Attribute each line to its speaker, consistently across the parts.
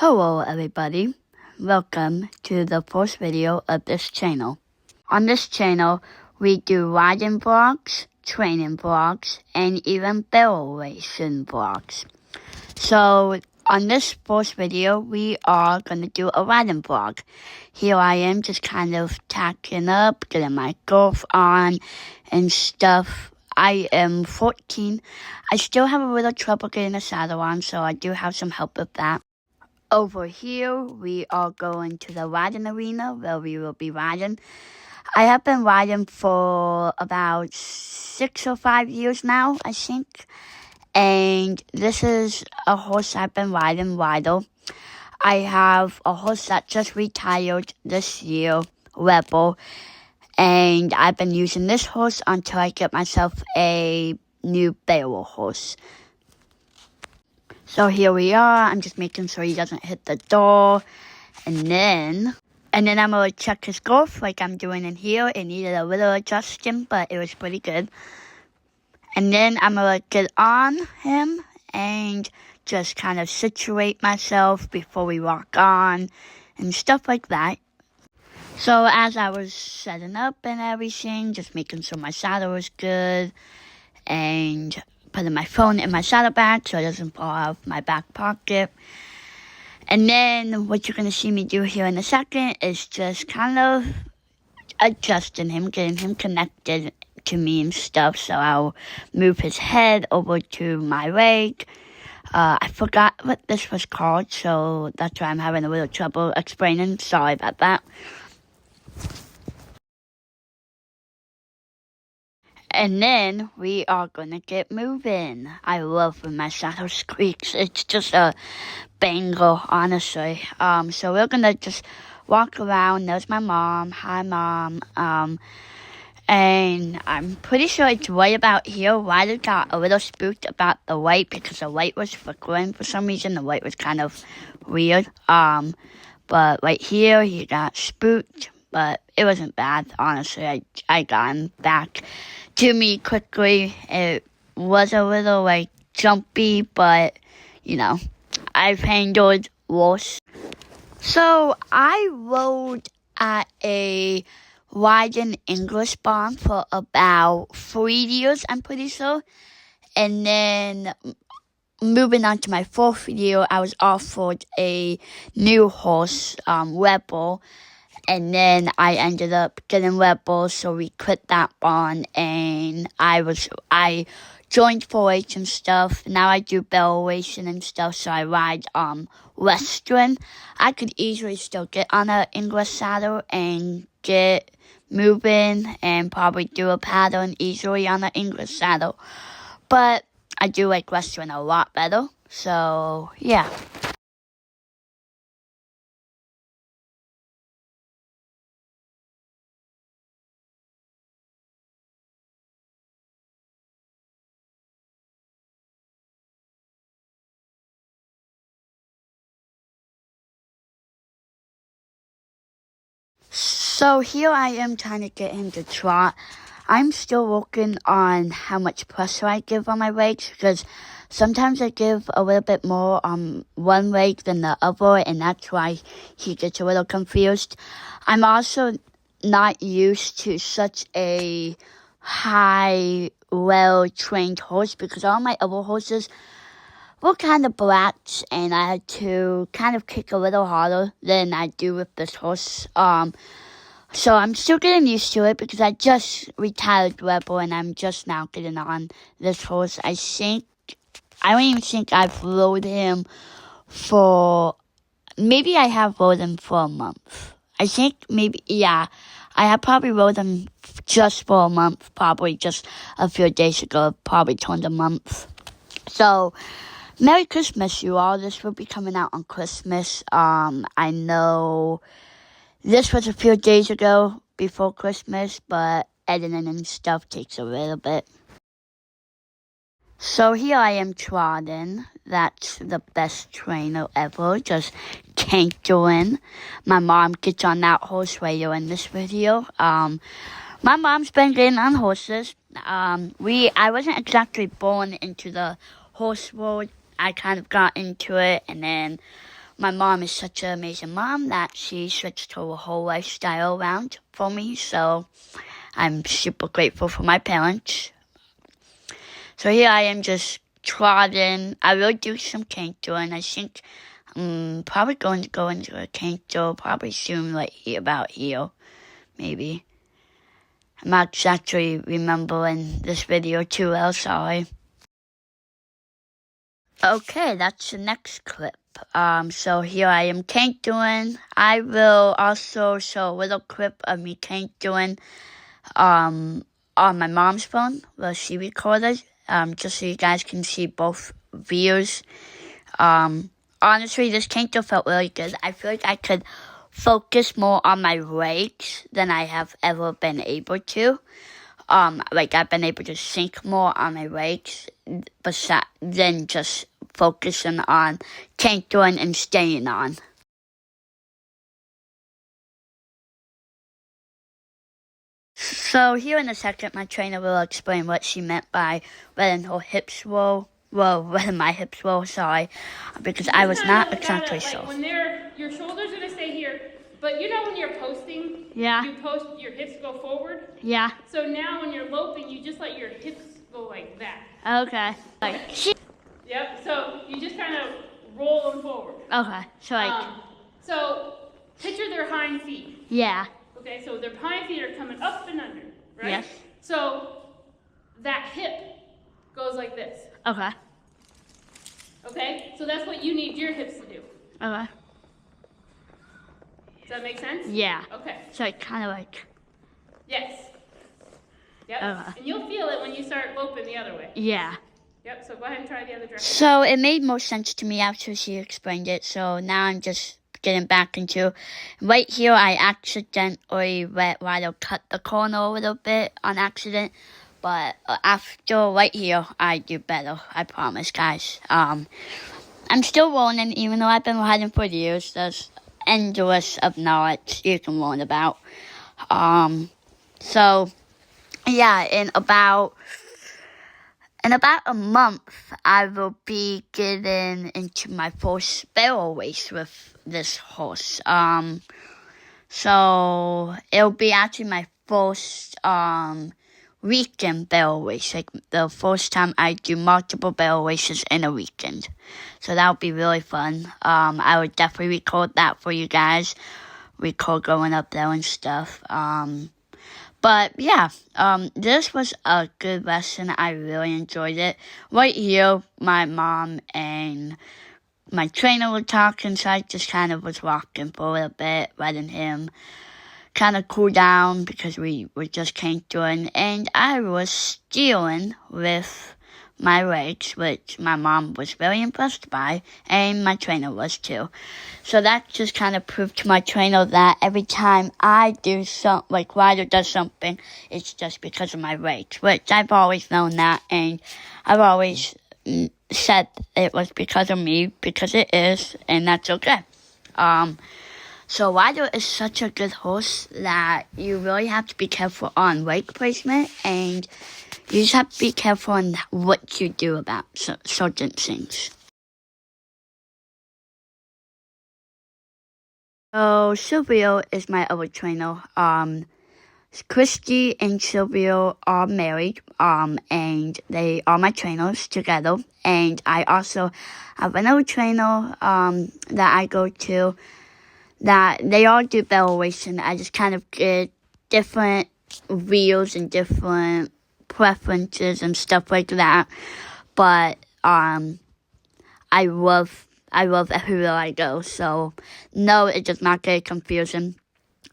Speaker 1: Hello everybody, welcome to the first video of this channel. On this channel, we do riding vlogs, training vlogs, and even barrel racing vlogs. So on this first video, we are going to do a riding vlog. Here I am just kind of tacking up, getting my girth on and stuff. I am 14. I still have a little trouble getting the saddle on, so I do have some help with that. Over here, we are going to the riding arena where we will be riding. I have been riding for about 6 or 5 years now, I think. And this is a horse I've been riding, Rydell. I have a horse that just retired this year, Rebel. And I've been using this horse until I get myself a new barrel horse. So here we are. I'm just making sure he doesn't hit the door. And then I'm going to check his girth like I'm doing in here. It needed a little adjusting, but it was pretty good. And then I'm going to get on him and just kind of situate myself before we walk on and stuff like that. So as I was setting up and everything, just making sure my saddle was good and putting my phone in my saddlebag so it doesn't fall out of my back pocket. And then what you're going to see me do here in a second is just kind of adjusting him, getting him connected to me and stuff. So I'll move his head over to my leg. I forgot what this was called, so that's why I'm having a little trouble explaining. Sorry about that. And then we are going to get moving. I love when my saddle squeaks. It's just a banger, honestly. So we're going to just walk around. There's my mom. Hi, Mom. And I'm pretty sure it's right about here. Ryder got a little spooked about the light because the light was flickering. For some reason, the light was kind of weird. But right here, he got spooked. But it wasn't bad, honestly. I got him back to me quickly. It was a little, jumpy, but, I've handled worse. So, I rode at a riding English barn for about 3 years, I'm pretty sure. And then moving on to my 4th year, I was offered a new horse, Rebel. And then I ended up getting Rebel, so we quit that barn, and I joined 4-H and stuff. Now I do barrel racing and stuff, so I ride Western. I could easily still get on an English saddle and get moving and probably do a pattern easily on an English saddle. But I do like Western a lot better, so yeah. So here I am trying to get him to trot. I'm still working on how much pressure I give on my legs because sometimes I give a little bit more on one leg than the other, and that's why he gets a little confused. I'm also not used to such a high, well-trained horse because all my other horses were kind of brats, and I had to kind of kick a little harder than I do with this horse. So I'm still getting used to it because I just retired Rebel and I'm just now getting on this horse. I don't even think I've rode him maybe I have rode him for a month. I think I have probably rode him just for a month, probably just a few days ago, probably turned a month. So, Merry Christmas, you all. This will be coming out on Christmas. I know this was a few days ago before Christmas, but editing and stuff takes a little bit. So here I am trotting. That's the best trainer ever, just cantering. My mom gets on that horse later in this video. My mom's been getting on horses. I wasn't exactly born into the horse world. I kind of got into it, and then my mom is such an amazing mom that she switched her whole lifestyle around for me. So I'm super grateful for my parents. So here I am just trotting. I will do some canto, and I think I'm probably going to go into a canto probably soon, like about here, maybe. I'm not exactly remembering this video too well, sorry. Okay, that's the next clip. So here I am cantoing. I will also show a little clip of me cantoing, on my mom's phone, where she recorded, just so you guys can see both views. Honestly, this canto felt really good. I feel like I could focus more on my legs than I have ever been able to. Like I've been able to sink more on my legs than just focusing on cantoing and staying on. So here in a second, my trainer will explain what she meant by letting her hips roll. Well, letting my hips roll, sorry, because I was not exactly sure.
Speaker 2: When your shoulders are gonna stay here, but you know when you're posting,
Speaker 1: yeah,
Speaker 2: you post, your hips go forward.
Speaker 1: Yeah.
Speaker 2: So now when you're loping, you just let your hips go like that.
Speaker 1: Okay. Like.
Speaker 2: Yep. So you just kind of roll them forward.
Speaker 1: Okay. So like.
Speaker 2: So picture their hind feet.
Speaker 1: Yeah.
Speaker 2: Okay. So their hind feet are coming up and under, right?
Speaker 1: Yes.
Speaker 2: So that hip goes like this.
Speaker 1: Okay.
Speaker 2: Okay, so that's what you need your hips to do.
Speaker 1: Okay.
Speaker 2: Does that make sense?
Speaker 1: Yeah.
Speaker 2: Okay.
Speaker 1: So it kind of like.
Speaker 2: Yes. Yep.
Speaker 1: Okay.
Speaker 2: And you'll feel it when you start loping the other way.
Speaker 1: Yeah.
Speaker 2: Yep, so go ahead and try the other direction.
Speaker 1: So it made more sense to me after she explained it. So now I'm just getting back into. Right here, I accidentally let Rilo cut the corner a little bit on accident. But after right here, I do better. I promise, guys. I'm still learning, even though I've been riding for years. There's endless of knowledge you can learn about. So yeah, in about a month, I will be getting into my first barrel race with this horse. So it'll be actually my first weekend barrel race, like the first time I do multiple barrel races in a weekend. So that'll be really fun. I would definitely record that for you guys. Record going up there and stuff. But yeah, this was a good lesson. I really enjoyed it. Right here, my mom and my trainer were talking, so I just kind of was walking for a little bit, letting him kind of cool down because we were just cantoring, and I was stealing with my legs, which my mom was very impressed by, and my trainer was too. So that just kind of proved to my trainer that every time I do something, like Ryder does something, it's just because of my legs, which I've always known that, and I've always said it was because of me, because it is, and that's okay. So Ryder is such a good horse that you really have to be careful on leg placement, and you just have to be careful on what you do about certain things. So Silvio is my other trainer. Christy and Silvio are married, and they are my trainers together. And I also have another trainer, that I go to, that they all do barrel racing. I just kind of get different wheels and different preferences and stuff like that. But I love everywhere I go. So no, it does not get confusing.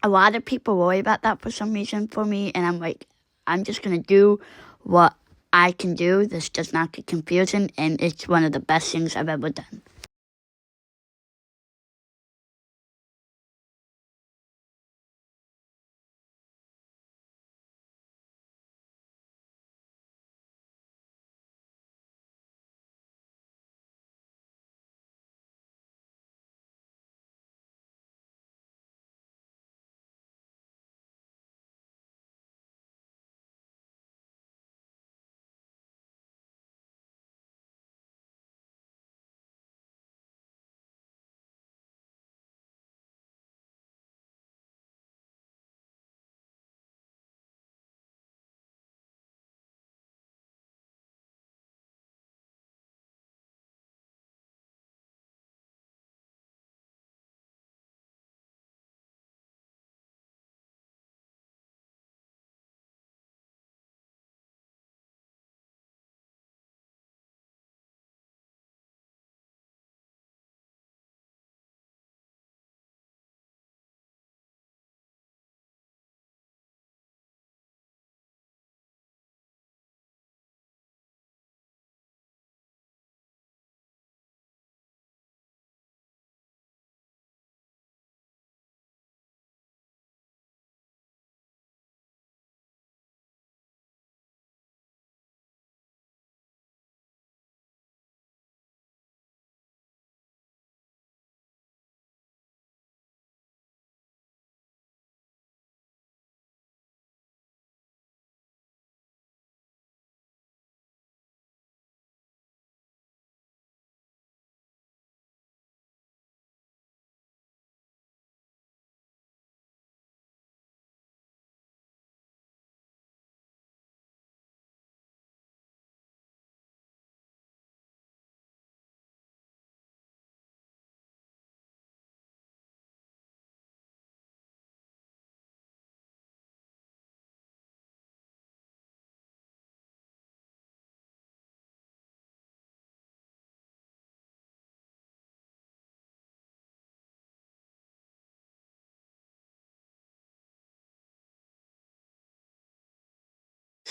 Speaker 1: A lot of people worry about that for some reason for me, and I'm like, I'm just gonna do what I can do. This does not get confusing, and it's one of the best things I've ever done.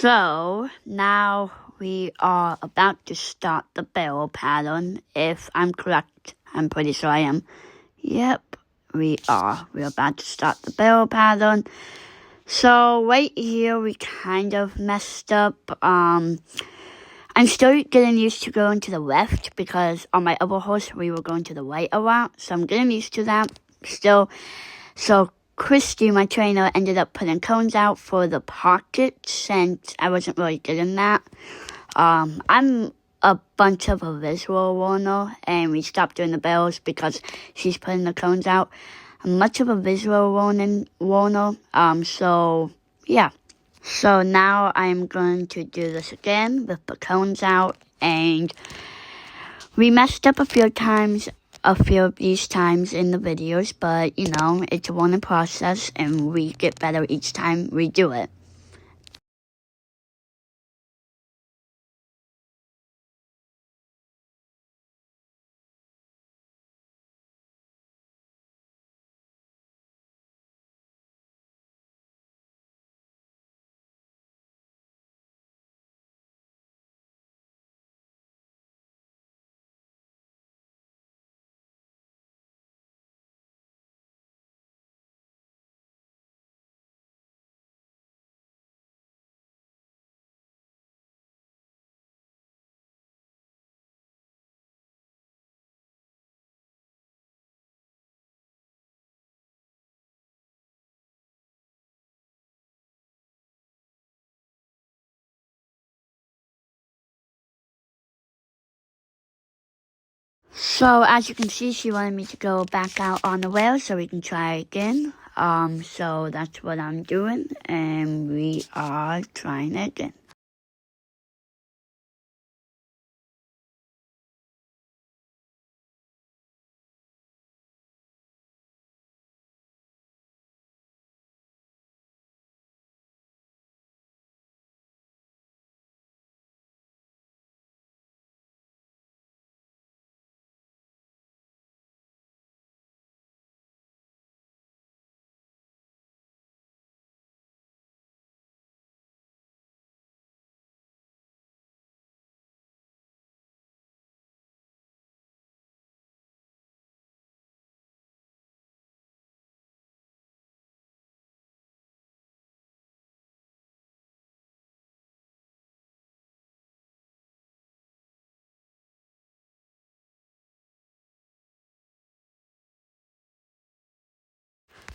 Speaker 1: So now we are about to start the barrel pattern. If I'm correct, I'm pretty sure I am. Yep, we are. We're about to start the barrel pattern. So right here we kind of messed up. I'm still getting used to going to the left because on my other horse we were going to the right a lot. So I'm getting used to that still. So Christy, my trainer, ended up putting cones out for the pocket since I wasn't really getting that. I'm a bunch of a visual warner, and we stopped doing the barrels because she's putting the cones out. I'm much of a visual warner, so yeah. So now I'm going to do this again with the cones out, and we messed up a few of these times in the videos, but you know, it's a learning process and we get better each time we do it. So as you can see, she wanted me to go back out on the rail so we can try again. So that's what I'm doing, and we are trying again.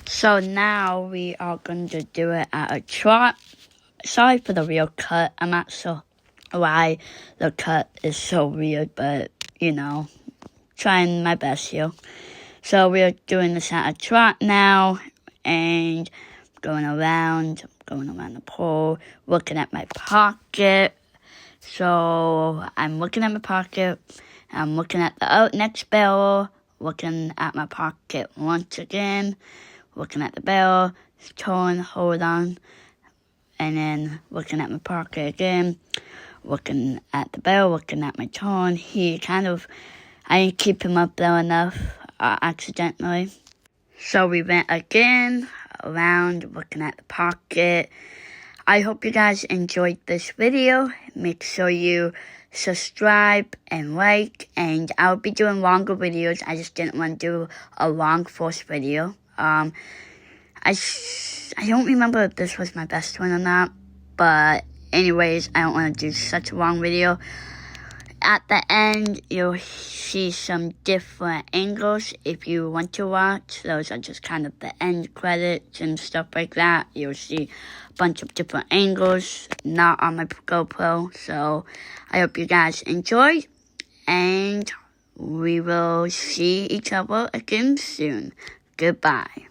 Speaker 1: So now we are going to do it at a trot. Sorry for the real cut. I'm not sure why the cut is so weird, but you know, trying my best here. So we're doing this at a trot now, and going around the pole, looking at my pocket. So I'm looking at my pocket, I'm looking at the next barrel, looking at my pocket once again, looking at the barrel, turn, hold on, and then looking at my pocket again, looking at the barrel, looking at my turn. I didn't keep him up there enough, accidentally. So we went again, around, looking at the pocket. I hope you guys enjoyed this video. Make sure you subscribe and like, and I'll be doing longer videos. I just didn't want to do a long force video. I don't remember if this was my best one or not, but anyways, I don't want to do such a long video. At the end, you'll see some different angles if you want to watch. Those are just kind of the end credits and stuff like that. You'll see a bunch of different angles, not on my GoPro. So I hope you guys enjoy, and we will see each other again soon. Goodbye.